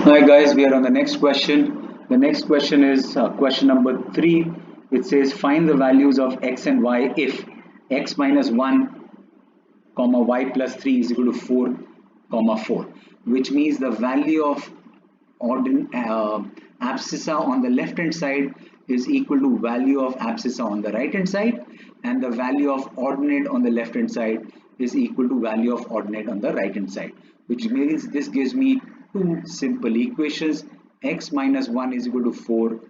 Hi guys, we are on the next question. The next question is question number 3. It says find the values of x and y if x minus 1 comma y plus 3 is equal to 4 comma 4, which means the value of abscissa on the left hand side is equal to value of abscissa on the right hand side, and the value of ordinate on the left hand side is equal to value of ordinate on the right hand side, which means this gives me two simple equations. X minus 1 is equal to 4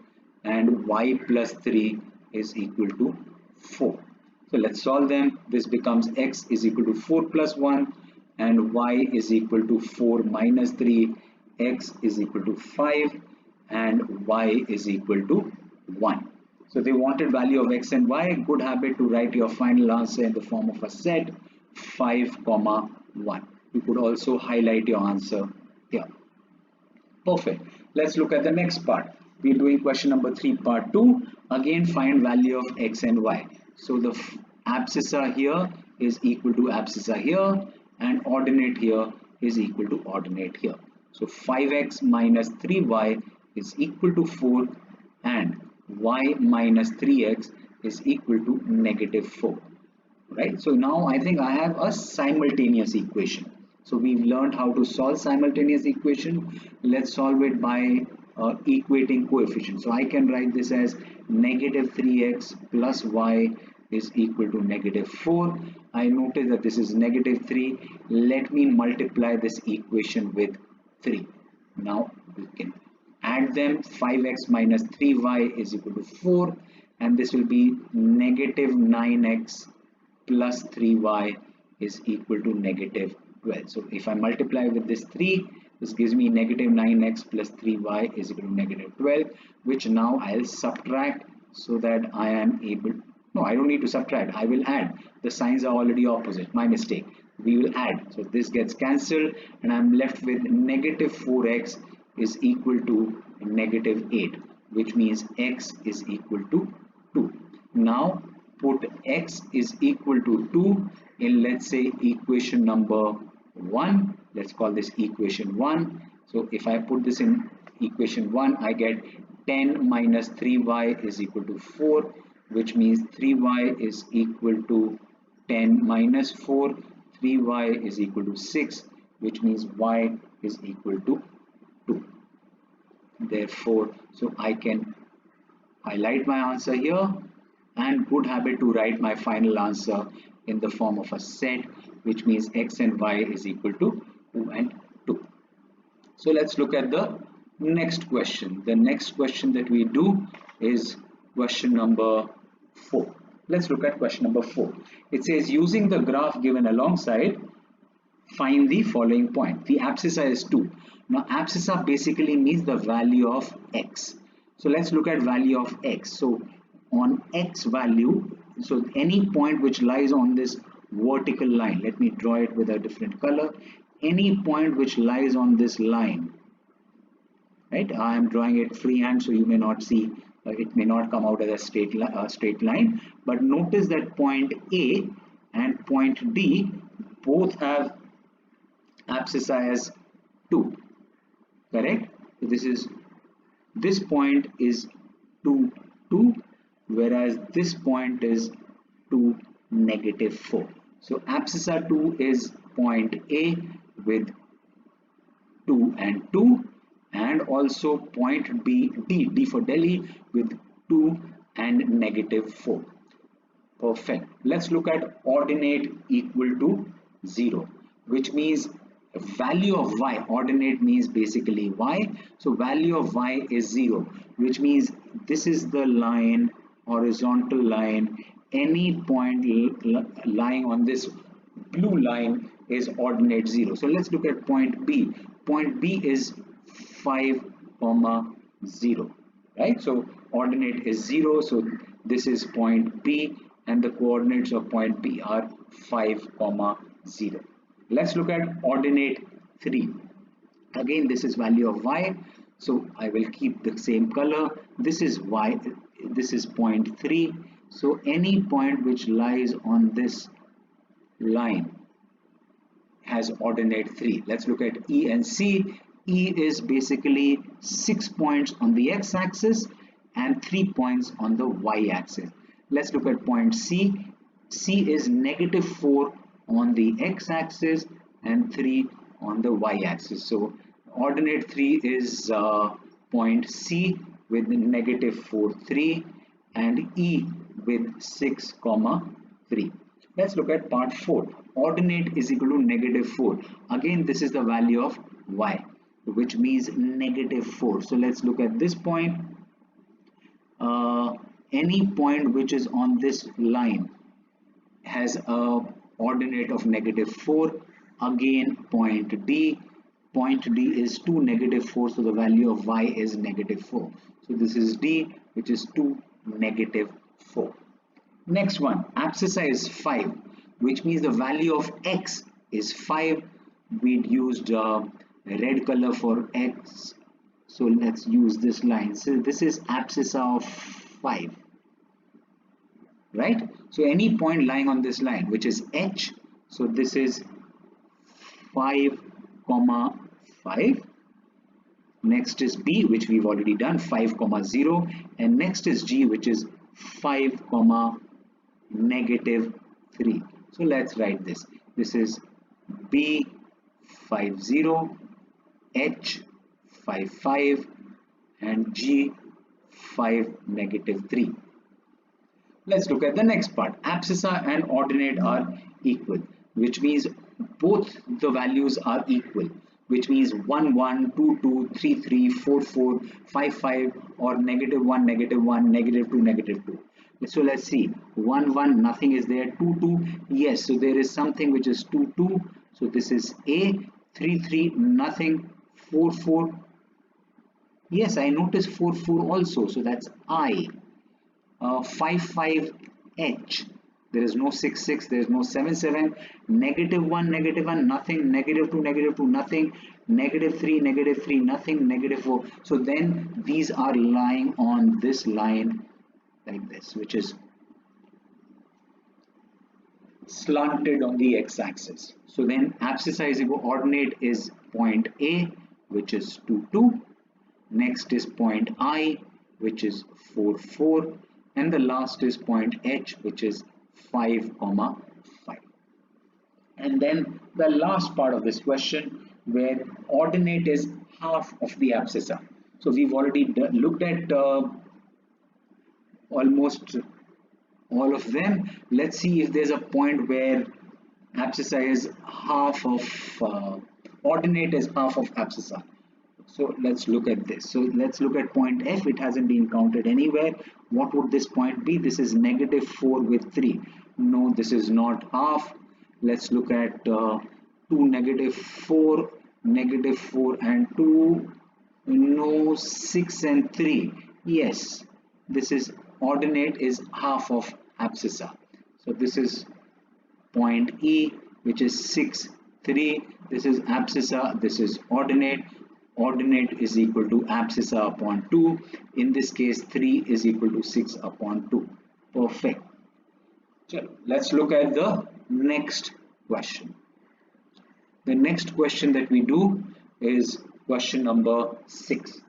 and y plus 3 is equal to 4. So let's solve them. This becomes x is equal to 4 plus 1 and y is equal to 4 minus 3, x is equal to 5 and y is equal to 1. So they wanted value of x and y. Good habit to write your final answer in the form of a set 5 comma 1. You could also highlight your answer here. Perfect. Let's look at the next part. We're doing question number 3 part 2. Again, find value of x and y. So the abscissa here is equal to abscissa here and ordinate here is equal to ordinate here. So 5x minus 3y is equal to 4 and y minus 3x is equal to negative 4. Right? So now I think I have a simultaneous equation. So we've learned how to solve simultaneous equation. Let's solve it by equating coefficients. So I can write this as negative 3x plus y is equal to negative 4. I notice that this is negative 3. Let me multiply this equation with 3. Now we can add them. 5x minus 3y is equal to 4 and this will be negative 9x plus 3y is equal to negative 12. So if I multiply with this 3, this gives me negative 9x plus 3y is equal to negative 12, which now I'll subtract so that I am able, no, I don't need to subtract, I will add. The signs are already opposite, my mistake. We will add. So this gets cancelled and I'm left with negative 4x is equal to negative 8, which means x is equal to 2. Now put x is equal to 2 in, let's say, equation number 1. Let's call this equation 1. So if I put this in equation 1, I get 10 minus 3y is equal to 4, which means 3y is equal to 10 minus 4. 3y is equal to 6, which means y is equal to 2. Therefore, so I can highlight my answer here, and good habit to write my final answer in the form of a set, which means x and y is equal to 2 and 2. So let's look at the next question. The next question that we do is question number 4. Let's look at question number 4. It says using the graph given alongside, find the following point. The abscissa is 2. Now abscissa basically means the value of x. So let's look at value of x. So on x value, so any point which lies on this vertical line, let me draw it with a different color. Any point which lies on this line, right? I am drawing it freehand, so you may not see, it may not come out as a straight line, but notice that point A and point D both have abscissa as 2, correct? So this point is 2, 2, whereas this point is 2, negative 4. So abscissa 2 is point A with 2 and 2, and also point B, D for Delhi, with 2 and negative 4. Perfect. Let's look at ordinate equal to 0, which means value of y. Ordinate means basically y. So value of y is 0, which means this is the line, horizontal line. Any point lying on this blue line is ordinate 0. So let's look at point B. Point B is 5 comma 0, right? So ordinate is 0. So this is point B and the coordinates of point B are 5 comma 0. Let's look at ordinate 3. Again, this is value of y. So I will keep the same color. This is y. This is point 3. So any point which lies on this line has ordinate 3. Let's look at E and C. E is basically 6 points on the x-axis and 3 points on the y-axis. Let's look at point C. C is negative 4 on the x-axis and 3 on the y-axis. So ordinate 3 is point C with negative 4, 3 and E with 6, 3. Let's look at part 4. Ordinate is equal to negative 4. Again, this is the value of y, which means negative 4. So let's look at this point. Any point which is on this line has a ordinate of negative 4. Again, point D. Point D is 2, negative 4. So the value of y is negative 4. So this is D, which is 2, negative 4. Next one, abscissa is 5, which means the value of x is 5. We'd used red color for x, so let's use this line. So this is abscissa of 5, right? So any point lying on this line, which is h, so this is 5, 5. Next is b, which we've already done, 5, 0, and next is g, which is 5, negative 3. So let's write this. This is b 5, 0, h 5, 5, and g 5, negative 3. Let's look at the next part. Abscissa and ordinate are equal, which means both the values are equal, which means 1, 1, 2, 2, 3, 3, 4, 4, 5, 5, or negative 1, negative 1, negative 2, negative 2. So let's see, 1, 1, nothing is there, 2, 2, yes, so there is something which is 2, 2, so this is A, 3, 3, nothing, 4, 4, yes, I noticed 4, 4 also, so that's I, 5, 5, H, there is no 6, 6, there is no 7, 7, negative 1, nothing, negative 2, nothing, negative 3, nothing, negative 4, so then these are lying on this line like this, which is slanted on the x-axis. So then abscissa is equal, ordinate is point A, which is 2, 2. Next is point I, which is 4, 4. And the last is point H, which is 5, 5. And then the last part of this question, where ordinate is half of the abscissa. So we've already looked at almost all of them. Let's see if there's a point where abscissa is half of ordinate is half of abscissa. So let's look at this. So let's look at point F. It hasn't been counted anywhere. What would this point be? This is negative 4 with 3. No, this is not half. Let's look at 2, negative 4 and 2. No, 6 and 3. Yes, this is ordinate is half of abscissa. So this is point E, which is 6, 3. This is abscissa, this is ordinate. Ordinate is equal to abscissa upon 2. In this case, 3 is equal to 6 upon 2. Perfect. So let's look at the next question. The next question that we do is question number 6.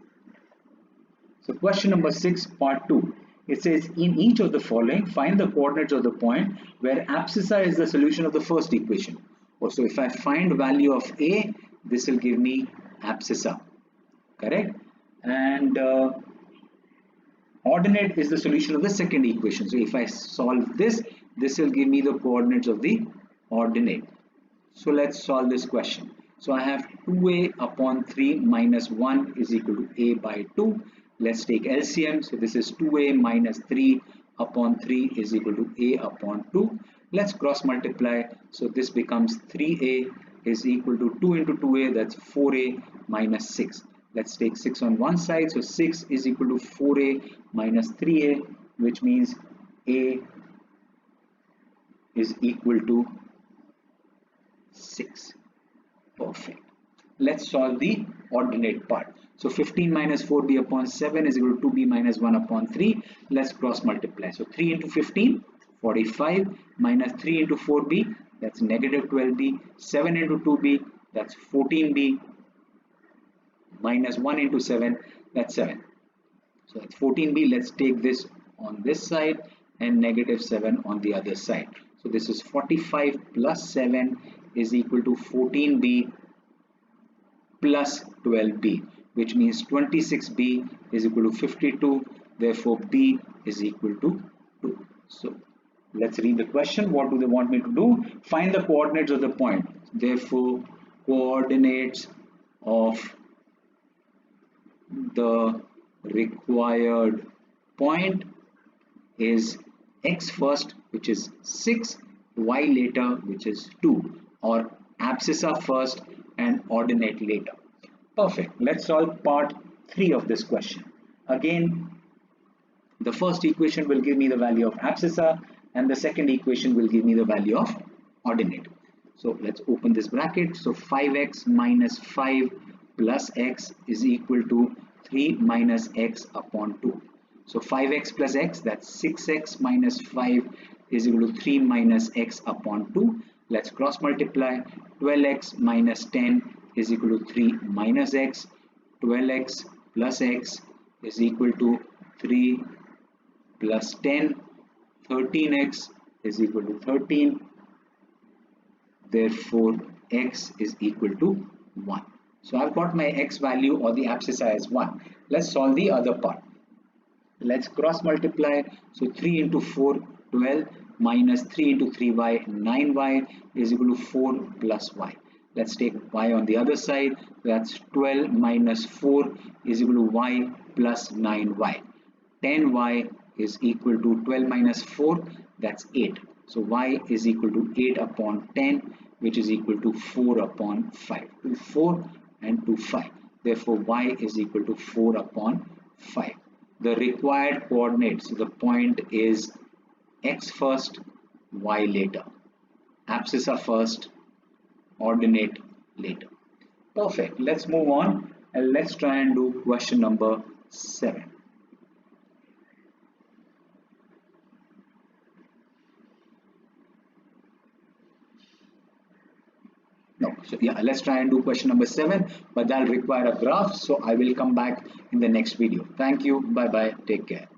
So question number 6, part 2. It says, in each of the following, find the coordinates of the point where abscissa is the solution of the first equation. So if I find value of A, this will give me abscissa, correct? And ordinate is the solution of the second equation. So if I solve this, this will give me the coordinates of the ordinate. So let's solve this question. So I have 2a upon 3 minus 1 is equal to a by 2. Let's take LCM. So this is 2a minus 3 upon 3 is equal to a upon 2. Let's cross multiply. So this becomes 3a is equal to 2 into 2a, that's 4a minus 6. Let's take 6 on one side. So 6 is equal to 4a minus 3a, which means a is equal to 6. Perfect. Let's solve the ordinate part. So 15 minus 4b upon 7 is equal to 2b minus 1 upon 3. Let's cross multiply. So 3 into 15, 45, minus 3 into 4b, that's negative 12b. 7 into 2b, that's 14b. minus 1 into 7, that's 7. So that's 14b. Let's take this on this side and negative 7 on the other side. So this is 45 plus 7 is equal to 14b plus 12b, which means 26b is equal to 52. Therefore, b is equal to 2. So let's read the question. What do they want me to do? Find the coordinates of the point. Therefore, coordinates of the required point is x first, which is 6, y later, which is 2, or abscissa first and ordinate later. Perfect. Let's solve part 3 of this question. Again, the first equation will give me the value of abscissa and the second equation will give me the value of ordinate. So let's open this bracket. So 5x minus 5 plus x is equal to 3 minus x upon 2. So 5x plus x, that's 6x minus 5 is equal to 3 minus x upon 2. Let's cross multiply. 12x minus 10 is equal to 3 minus x. 12x plus x is equal to 3 plus 10. 13x is equal to 13. Therefore, x is equal to 1. So I've got my x value or the abscissa as 1. Let's solve the other part. Let's cross multiply. So 3 into 4, 12, minus 3 into 3y, 9y is equal to 4 plus y. Let's take y on the other side. That's 12 minus 4 is equal to y plus 9y. 10y is equal to 12 minus 4, that's 8. So y is equal to 8 upon 10, which is equal to 4 upon 5. 2, 4 and 2, 5. Therefore, y is equal to 4 upon 5. The required coordinates, so the point is x first, y later. Abscissa first, ordinate later. Perfect. Let's move on and let's try and do question number 7. No, so yeah, let's try and do question number 7, but that'll require a graph. So I will come back in the next video. Thank you. Bye bye. Take care.